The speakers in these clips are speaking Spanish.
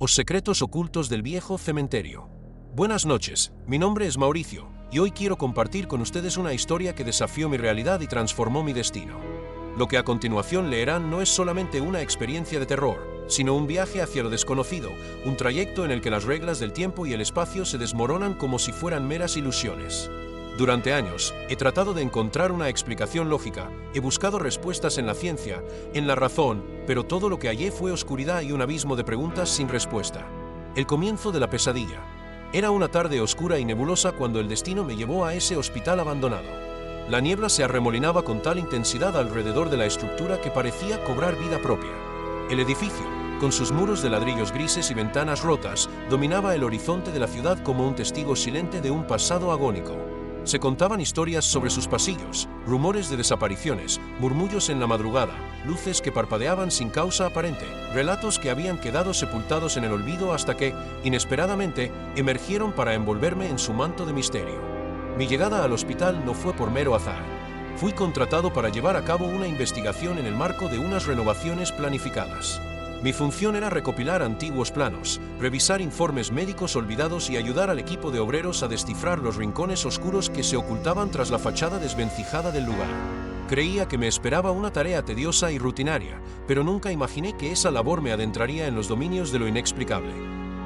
Los secretos ocultos del viejo cementerio. Buenas noches, mi nombre es Mauricio, y hoy quiero compartir con ustedes una historia que desafió mi realidad y transformó mi destino. Lo que a continuación leerán no es solamente una experiencia de terror, sino un viaje hacia lo desconocido, un trayecto en el que las reglas del tiempo y el espacio se desmoronan como si fueran meras ilusiones. Durante años, he tratado de encontrar una explicación lógica, he buscado respuestas en la ciencia, en la razón, pero todo lo que hallé fue oscuridad y un abismo de preguntas sin respuesta. El comienzo de la pesadilla. Era una tarde oscura y nebulosa cuando el destino me llevó a ese hospital abandonado. La niebla se arremolinaba con tal intensidad alrededor de la estructura que parecía cobrar vida propia. El edificio, con sus muros de ladrillos grises y ventanas rotas, dominaba el horizonte de la ciudad como un testigo silente de un pasado agónico. Se contaban historias sobre sus pasillos, rumores de desapariciones, murmullos en la madrugada, luces que parpadeaban sin causa aparente, relatos que habían quedado sepultados en el olvido hasta que, inesperadamente, emergieron para envolverme en su manto de misterio. Mi llegada al hospital no fue por mero azar. Fui contratado para llevar a cabo una investigación en el marco de unas renovaciones planificadas. Mi función era recopilar antiguos planos, revisar informes médicos olvidados y ayudar al equipo de obreros a descifrar los rincones oscuros que se ocultaban tras la fachada desvencijada del lugar. Creía que me esperaba una tarea tediosa y rutinaria, pero nunca imaginé que esa labor me adentraría en los dominios de lo inexplicable.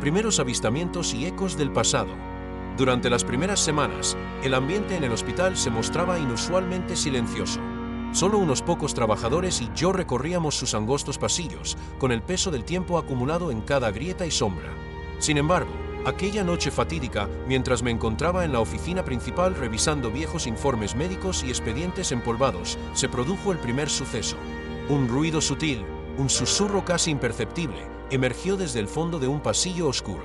Primeros avistamientos y ecos del pasado. Durante las primeras semanas, el ambiente en el hospital se mostraba inusualmente silencioso. Solo unos pocos trabajadores y yo recorríamos sus angostos pasillos, con el peso del tiempo acumulado en cada grieta y sombra. Sin embargo, aquella noche fatídica, mientras me encontraba en la oficina principal revisando viejos informes médicos y expedientes empolvados, se produjo el primer suceso. Un ruido sutil, un susurro casi imperceptible, emergió desde el fondo de un pasillo oscuro.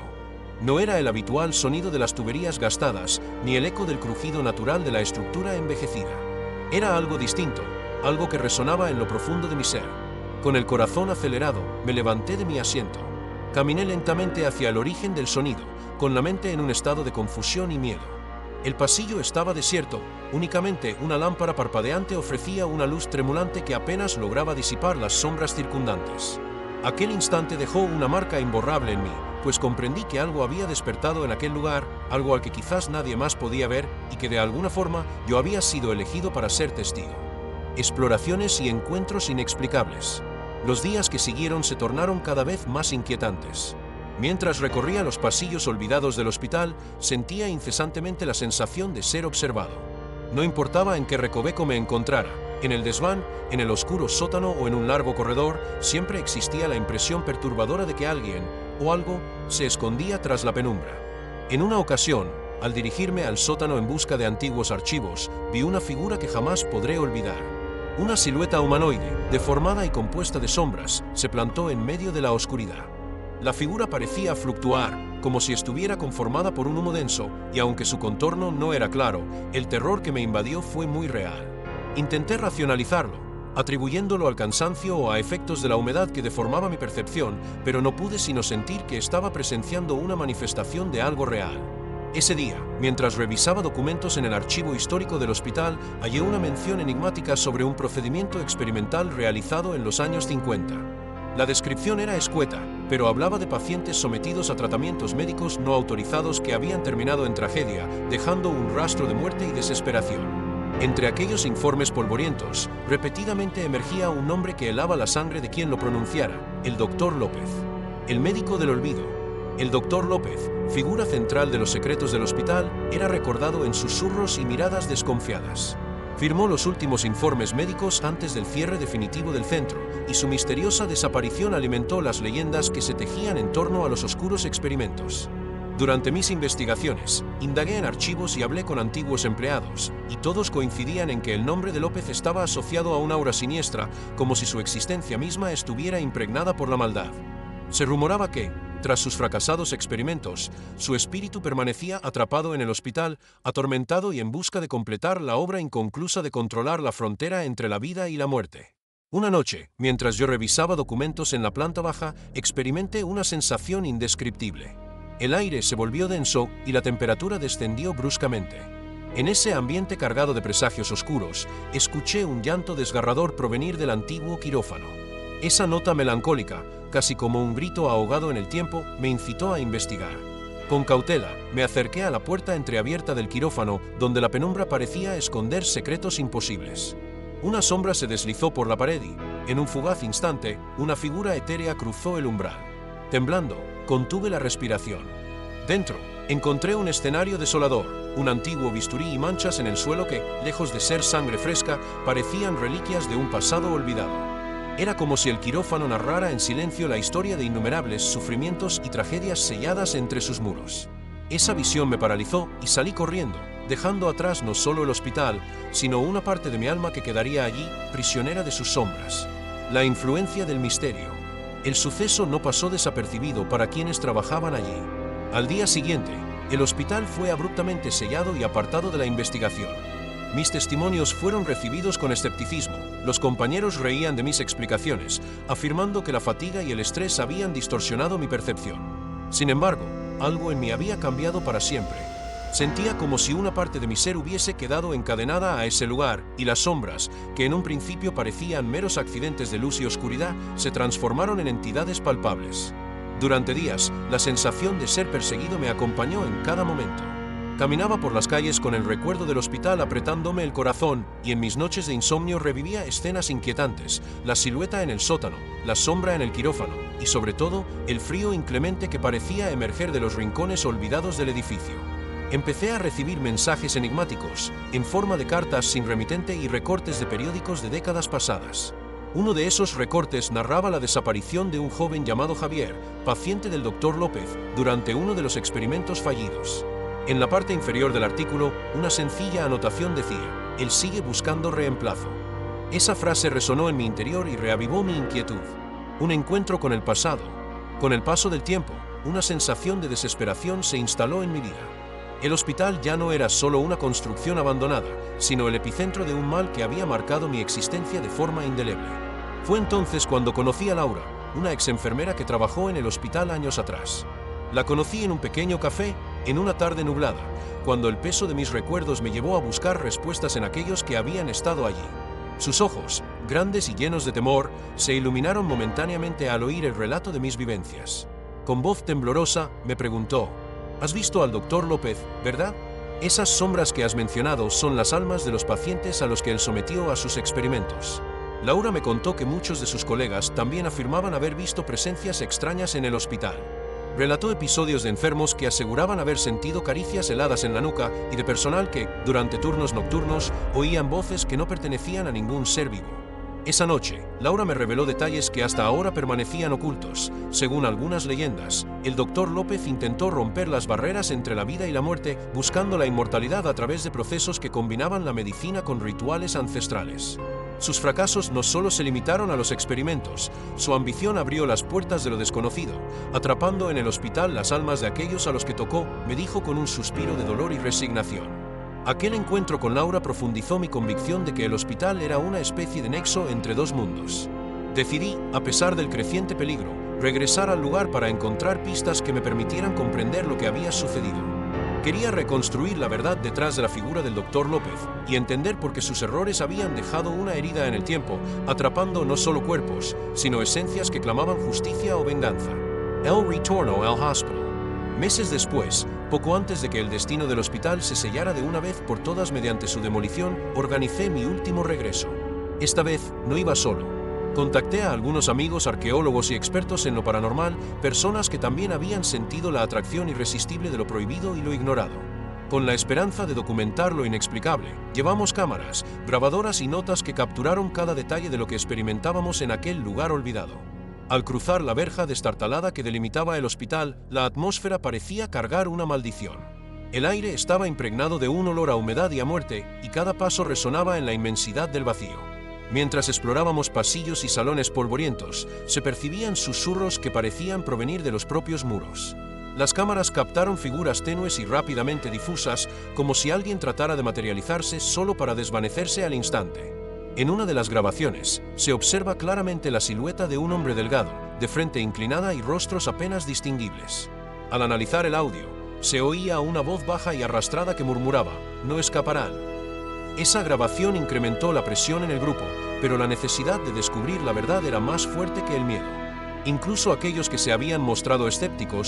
No era el habitual sonido de las tuberías gastadas, ni el eco del crujido natural de la estructura envejecida. Era algo distinto, algo que resonaba en lo profundo de mi ser. Con el corazón acelerado, me levanté de mi asiento. Caminé lentamente hacia el origen del sonido, con la mente en un estado de confusión y miedo. El pasillo estaba desierto, únicamente una lámpara parpadeante ofrecía una luz tremulante que apenas lograba disipar las sombras circundantes. Aquel instante dejó una marca imborrable en mí, pues comprendí que algo había despertado en aquel lugar, algo al que quizás nadie más podía ver y que de alguna forma yo había sido elegido para ser testigo. Exploraciones y encuentros inexplicables. Los días que siguieron se tornaron cada vez más inquietantes. Mientras recorría los pasillos olvidados del hospital, sentía incesantemente la sensación de ser observado. No importaba en qué recoveco me encontrara, en el desván, en el oscuro sótano o en un largo corredor, siempre existía la impresión perturbadora de que alguien, o algo, se escondía tras la penumbra. En una ocasión, al dirigirme al sótano en busca de antiguos archivos, vi una figura que jamás podré olvidar. Una silueta humanoide, deformada y compuesta de sombras, se plantó en medio de la oscuridad. La figura parecía fluctuar, como si estuviera conformada por un humo denso, y aunque su contorno no era claro, el terror que me invadió fue muy real. Intenté racionalizarlo, atribuyéndolo al cansancio o a efectos de la humedad que deformaba mi percepción, pero no pude sino sentir que estaba presenciando una manifestación de algo real. Ese día, mientras revisaba documentos en el archivo histórico del hospital, hallé una mención enigmática sobre un procedimiento experimental realizado en los años 50. La descripción era escueta, pero hablaba de pacientes sometidos a tratamientos médicos no autorizados que habían terminado en tragedia, dejando un rastro de muerte y desesperación. Entre aquellos informes polvorientos, repetidamente emergía un nombre que helaba la sangre de quien lo pronunciara: el Dr. López. El médico del olvido. El Dr. López, figura central de los secretos del hospital, era recordado en susurros y miradas desconfiadas. Firmó los últimos informes médicos antes del cierre definitivo del centro, y su misteriosa desaparición alimentó las leyendas que se tejían en torno a los oscuros experimentos. Durante mis investigaciones, indagué en archivos y hablé con antiguos empleados, y todos coincidían en que el nombre de López estaba asociado a una aura siniestra, como si su existencia misma estuviera impregnada por la maldad. Se rumoraba que, tras sus fracasados experimentos, su espíritu permanecía atrapado en el hospital, atormentado y en busca de completar la obra inconclusa de controlar la frontera entre la vida y la muerte. Una noche, mientras yo revisaba documentos en la planta baja, experimenté una sensación indescriptible. El aire se volvió denso y la temperatura descendió bruscamente. En ese ambiente cargado de presagios oscuros, escuché un llanto desgarrador provenir del antiguo quirófano. Esa nota melancólica, casi como un grito ahogado en el tiempo, me incitó a investigar. Con cautela, me acerqué a la puerta entreabierta del quirófano, donde la penumbra parecía esconder secretos imposibles. Una sombra se deslizó por la pared y, en un fugaz instante, una figura etérea cruzó el umbral. Temblando, contuve la respiración. Dentro, encontré un escenario desolador, un antiguo bisturí y manchas en el suelo que, lejos de ser sangre fresca, parecían reliquias de un pasado olvidado. Era como si el quirófano narrara en silencio la historia de innumerables sufrimientos y tragedias selladas entre sus muros. Esa visión me paralizó y salí corriendo, dejando atrás no solo el hospital, sino una parte de mi alma que quedaría allí, prisionera de sus sombras. La influencia del misterio. El suceso no pasó desapercibido para quienes trabajaban allí. Al día siguiente, el hospital fue abruptamente sellado y apartado de la investigación. Mis testimonios fueron recibidos con escepticismo. Los compañeros reían de mis explicaciones, afirmando que la fatiga y el estrés habían distorsionado mi percepción. Sin embargo, algo en mí había cambiado para siempre. Sentía como si una parte de mi ser hubiese quedado encadenada a ese lugar, y las sombras, que en un principio parecían meros accidentes de luz y oscuridad, se transformaron en entidades palpables. Durante días, la sensación de ser perseguido me acompañó en cada momento. Caminaba por las calles con el recuerdo del hospital apretándome el corazón, y en mis noches de insomnio revivía escenas inquietantes, la silueta en el sótano, la sombra en el quirófano, y sobre todo, el frío inclemente que parecía emerger de los rincones olvidados del edificio. Empecé a recibir mensajes enigmáticos, en forma de cartas sin remitente y recortes de periódicos de décadas pasadas. Uno de esos recortes narraba la desaparición de un joven llamado Javier, paciente del Dr. López, durante uno de los experimentos fallidos. En la parte inferior del artículo, una sencilla anotación decía: «Él sigue buscando reemplazo». Esa frase resonó en mi interior y reavivó mi inquietud. Un encuentro con el pasado. Con el paso del tiempo, una sensación de desesperación se instaló en mi vida. El hospital ya no era solo una construcción abandonada, sino el epicentro de un mal que había marcado mi existencia de forma indeleble. Fue entonces cuando conocí a Laura, una ex-enfermera que trabajó en el hospital años atrás. La conocí en un pequeño café, en una tarde nublada, cuando el peso de mis recuerdos me llevó a buscar respuestas en aquellos que habían estado allí. Sus ojos, grandes y llenos de temor, se iluminaron momentáneamente al oír el relato de mis vivencias. Con voz temblorosa, me preguntó: «¿Has visto al Dr. López, verdad? Esas sombras que has mencionado son las almas de los pacientes a los que él sometió a sus experimentos». Laura me contó que muchos de sus colegas también afirmaban haber visto presencias extrañas en el hospital. Relató episodios de enfermos que aseguraban haber sentido caricias heladas en la nuca y de personal que, durante turnos nocturnos, oían voces que no pertenecían a ningún ser vivo. Esa noche, Laura me reveló detalles que hasta ahora permanecían ocultos. Según algunas leyendas, el Dr. López intentó romper las barreras entre la vida y la muerte, buscando la inmortalidad a través de procesos que combinaban la medicina con rituales ancestrales. Sus fracasos no solo se limitaron a los experimentos, su ambición abrió las puertas de lo desconocido, atrapando en el hospital las almas de aquellos a los que tocó, me dijo con un suspiro de dolor y resignación. Aquel encuentro con Laura profundizó mi convicción de que el hospital era una especie de nexo entre dos mundos. Decidí, a pesar del creciente peligro, regresar al lugar para encontrar pistas que me permitieran comprender lo que había sucedido. Quería reconstruir la verdad detrás de la figura del Dr. López y entender por qué sus errores habían dejado una herida en el tiempo, atrapando no solo cuerpos, sino esencias que clamaban justicia o venganza. Él retornó al hospital. Meses después, poco antes de que el destino del hospital se sellara de una vez por todas mediante su demolición, organicé mi último regreso. Esta vez no iba solo. Contacté a algunos amigos arqueólogos y expertos en lo paranormal, personas que también habían sentido la atracción irresistible de lo prohibido y lo ignorado. Con la esperanza de documentar lo inexplicable, llevamos cámaras, grabadoras y notas que capturaron cada detalle de lo que experimentábamos en aquel lugar olvidado. Al cruzar la verja destartalada que delimitaba el hospital, la atmósfera parecía cargar una maldición. El aire estaba impregnado de un olor a humedad y a muerte, y cada paso resonaba en la inmensidad del vacío. Mientras explorábamos pasillos y salones polvorientos, se percibían susurros que parecían provenir de los propios muros. Las cámaras captaron figuras tenues y rápidamente difusas, como si alguien tratara de materializarse solo para desvanecerse al instante. En una de las grabaciones, se observa claramente la silueta de un hombre delgado, de frente inclinada y rostros apenas distinguibles. Al analizar el audio, se oía una voz baja y arrastrada que murmuraba: «No escaparán». Esa grabación incrementó la presión en el grupo, pero la necesidad de descubrir la verdad era más fuerte que el miedo. Incluso aquellos que se habían mostrado escépticos